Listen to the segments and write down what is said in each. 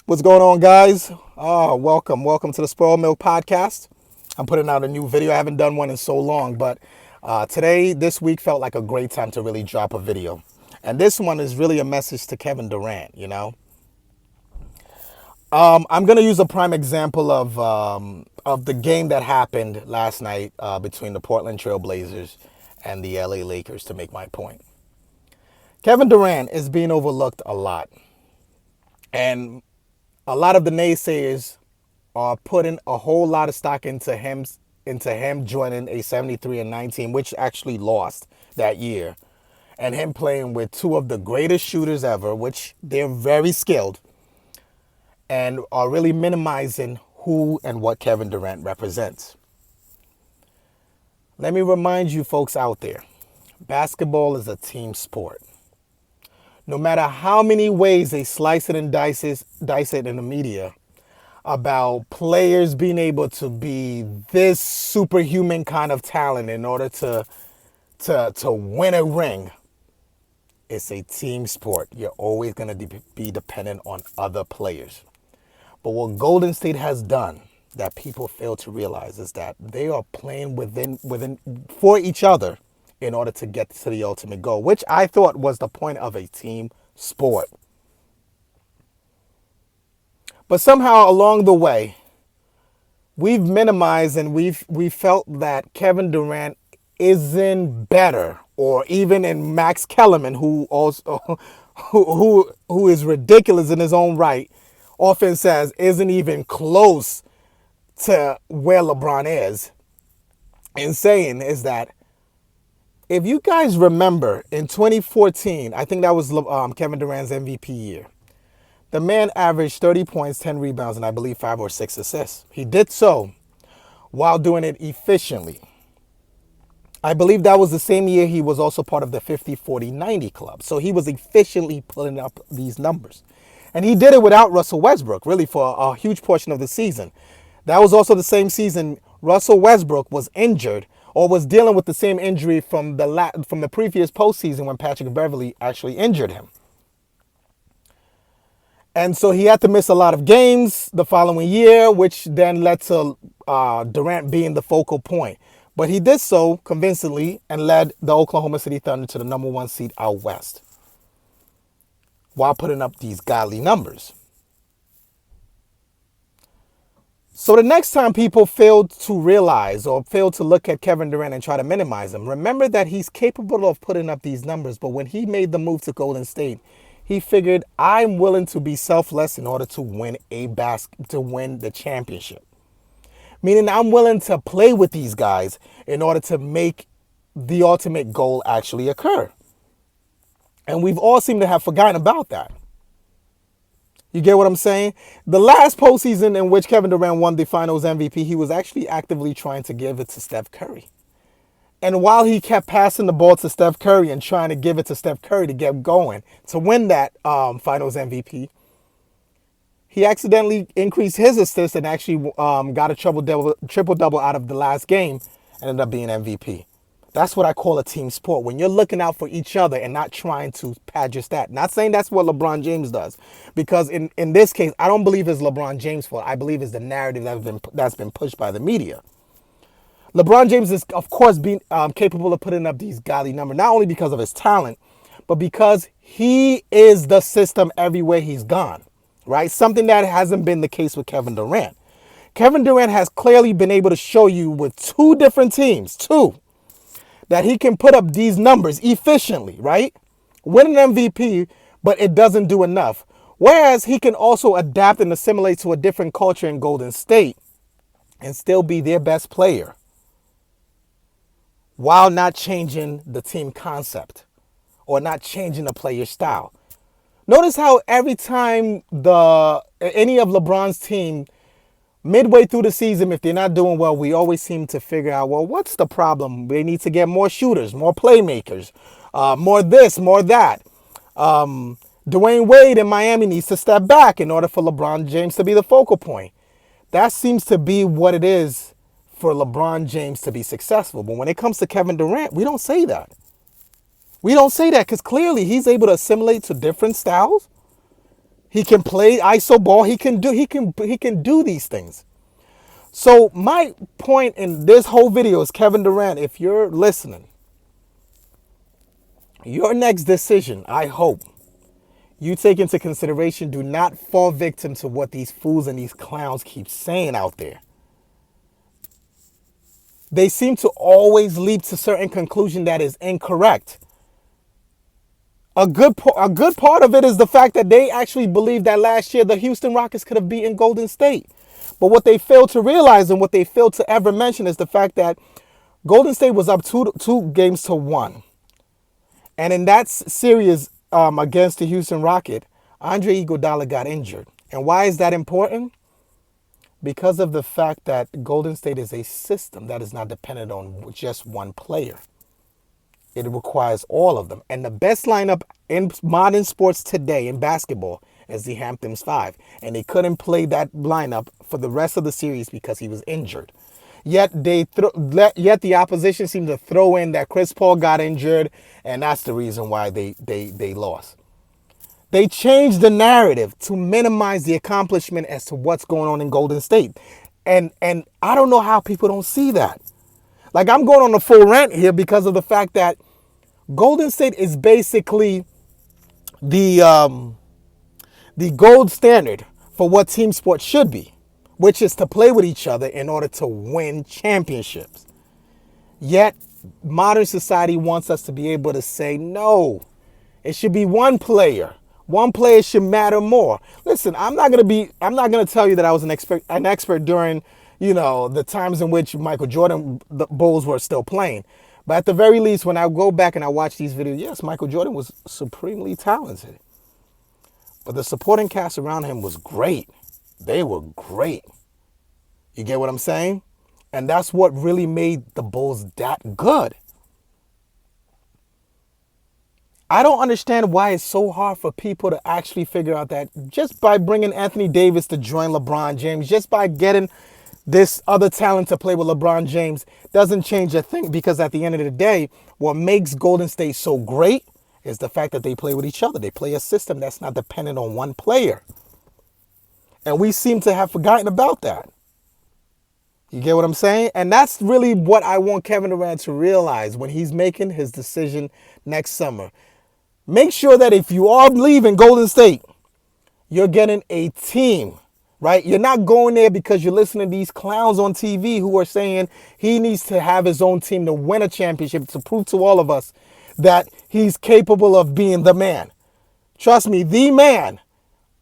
What's going on, guys? Welcome to the Spoiled Milk Podcast. I'm putting out a new video. I haven't done one in so long, but this week felt like a great time to really drop a video. And this one is really a message to Kevin Durant, you know? I'm going to use a prime example of the game that happened last night between the Portland Trail Blazers and the LA Lakers to make my point. Kevin Durant is being overlooked a lot. And a lot of the naysayers are putting a whole lot of stock into him joining a 73-19, which actually lost that year, and him playing with two of the greatest shooters ever, which they're very skilled, and are really minimizing who and what Kevin Durant represents. Let me remind you folks out there, basketball is a team sport. No matter how many ways they slice it and dice it in the media about players being able to be this superhuman kind of talent in order to win a ring, it's a team sport. You're always going to be dependent on other players. But what Golden State has done that people fail to realize is that they are playing within for each other in order to get to the ultimate goal, which I thought was the point of a team sport. But somehow along the way, we've minimized and we've felt that Kevin Durant isn't better, or even in Max Kellerman, who also who is ridiculous in his own right, often says isn't even close to where LeBron is. And saying is that if you guys remember in 2014, I think that was Kevin Durant's MVP year. The man averaged 30 points, 10 rebounds, and I believe 5 or 6 assists. He did so while doing it efficiently. I believe that was the same year he was also part of the 50-40-90 club. So he was efficiently putting up these numbers. And he did it without Russell Westbrook, really, for a huge portion of the season. That was also the same season Russell Westbrook was injured, or was dealing with the same injury from the previous postseason when Patrick Beverley actually injured him. And so he had to miss a lot of games the following year, which then led to Durant being the focal point. But he did so convincingly and led the Oklahoma City Thunder to the number 1 seed out west while putting up these godly numbers. So the next time people fail to realize or fail to look at Kevin Durant and try to minimize him, remember that he's capable of putting up these numbers. But when he made the move to Golden State, he figured, I'm willing to be selfless in order to win the championship. Meaning I'm willing to play with these guys in order to make the ultimate goal actually occur. And we've all seemed to have forgotten about that. You get what I'm saying? The last postseason in which Kevin Durant won the Finals MVP, he was actually actively trying to give it to Steph Curry. And while he kept passing the ball to Steph Curry and trying to give it to Steph Curry to get going to win that Finals MVP, he accidentally increased his assists and actually got a triple-double out of the last game and ended up being MVP. That's what I call a team sport. When you're looking out for each other and not trying to pad your stat. Not saying that's what LeBron James does. Because in this case, I don't believe it's LeBron James' fault. I believe it's the narrative that's been pushed by the media. LeBron James is, of course, being capable of putting up these godly numbers, not only because of his talent, but because he is the system everywhere he's gone, right? Something that hasn't been the case with Kevin Durant. Kevin Durant has clearly been able to show you with two different teams, that he can put up these numbers efficiently, right? Win an MVP, but it doesn't do enough. Whereas he can also adapt and assimilate to a different culture in Golden State and still be their best player while not changing the team concept or not changing the player style. Notice how every time any of LeBron's team, midway through the season, if they're not doing well, we always seem to figure out, well, what's the problem? They need to get more shooters, more playmakers, more this, more that. Dwayne Wade in Miami needs to step back in order for LeBron James to be the focal point. That seems to be what it is for LeBron James to be successful. But when it comes to Kevin Durant, we don't say that. We don't say that because clearly he's able to assimilate to different styles He can play iso ball. He can do these things. So my point in this whole video is, Kevin Durant, if you're listening, your next decision, I hope you take into consideration, do not fall victim to what these fools and these clowns keep saying out there. They seem to always leap to certain conclusion that is incorrect. A good part of it is the fact that they actually believe that last year the Houston Rockets could have beaten Golden State. But what they failed to realize and what they failed to ever mention is the fact that Golden State was up two games to one. And in that series against the Houston Rocket, Andre Iguodala got injured. And why is that important? Because of the fact that Golden State is a system that is not dependent on just one player. It requires all of them. And the best lineup in modern sports today in basketball is the Hamptons Five. And they couldn't play that lineup for the rest of the series because he was injured. Yet yet the opposition seemed to throw in that Chris Paul got injured, and that's the reason why they lost. They changed the narrative to minimize the accomplishment as to what's going on in Golden State. And I don't know how people don't see that. Like, I'm going on a full rant here because of the fact that Golden State is basically the gold standard for what team sports should be, which is to play with each other in order to win championships. Yet, modern society wants us to be able to say, no, it should be one player. One player should matter more. Listen, I'm not gonna tell you that I was an expert during, the times in which Michael Jordan, the Bulls were still playing. But at the very least, when I go back and I watch these videos, yes, Michael Jordan was supremely talented. But the supporting cast around him was great. They were great. You get what I'm saying? And that's what really made the Bulls that good. I don't understand why it's so hard for people to actually figure out that just by bringing Anthony Davis to join LeBron James, just by getting this other talent to play with LeBron James doesn't change a thing, because at the end of the day, what makes Golden State so great is the fact that they play with each other. They play a system that's not dependent on one player. And we seem to have forgotten about that. You get what I'm saying? And that's really what I want Kevin Durant to realize when he's making his decision next summer. Make sure that if you are leaving Golden State, you're getting a team, right? You're not going there because you're listening to these clowns on TV who are saying he needs to have his own team to win a championship, to prove to all of us that he's capable of being the man. Trust me, the man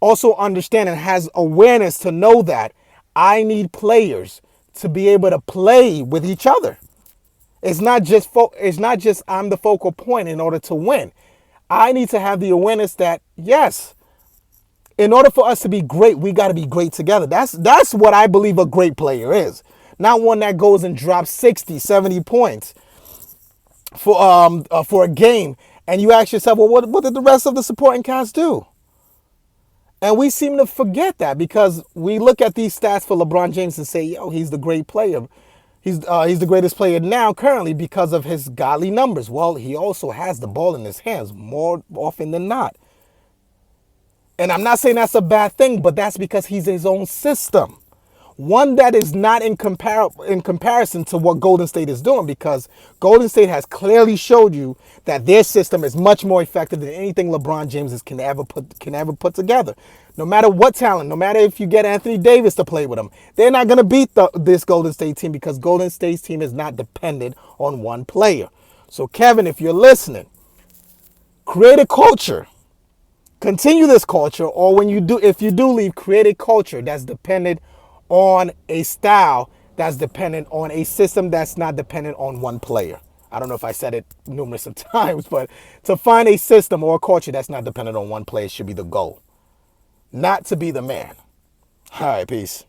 also understands and has awareness to know that I need players to be able to play with each other. It's not just I'm the focal point in order to win. I need to have the awareness that, yes, in order for us to be great, we got to be great together. That's what I believe a great player is. Not one that goes and drops 60, 70 points for a game. And you ask yourself, well, what did the rest of the supporting cast do? And we seem to forget that because we look at these stats for LeBron James and say, yo, he's the great player. He's the greatest player now currently because of his godly numbers. Well, he also has the ball in his hands more often than not. And I'm not saying that's a bad thing, but that's because he's his own system. One that is not in comparison to what Golden State is doing, because Golden State has clearly showed you that their system is much more effective than anything LeBron James can ever put together. No matter what talent, no matter if you get Anthony Davis to play with them, they're not going to beat this Golden State team because Golden State's team is not dependent on one player. So Kevin, if you're listening, create a culture. Continue this culture, or if you do leave, create a culture that's dependent on a style, that's dependent on a system, that's not dependent on one player. I don't know if I said it numerous of times, but to find a system or a culture that's not dependent on one player should be the goal, not to be the man. All right, peace.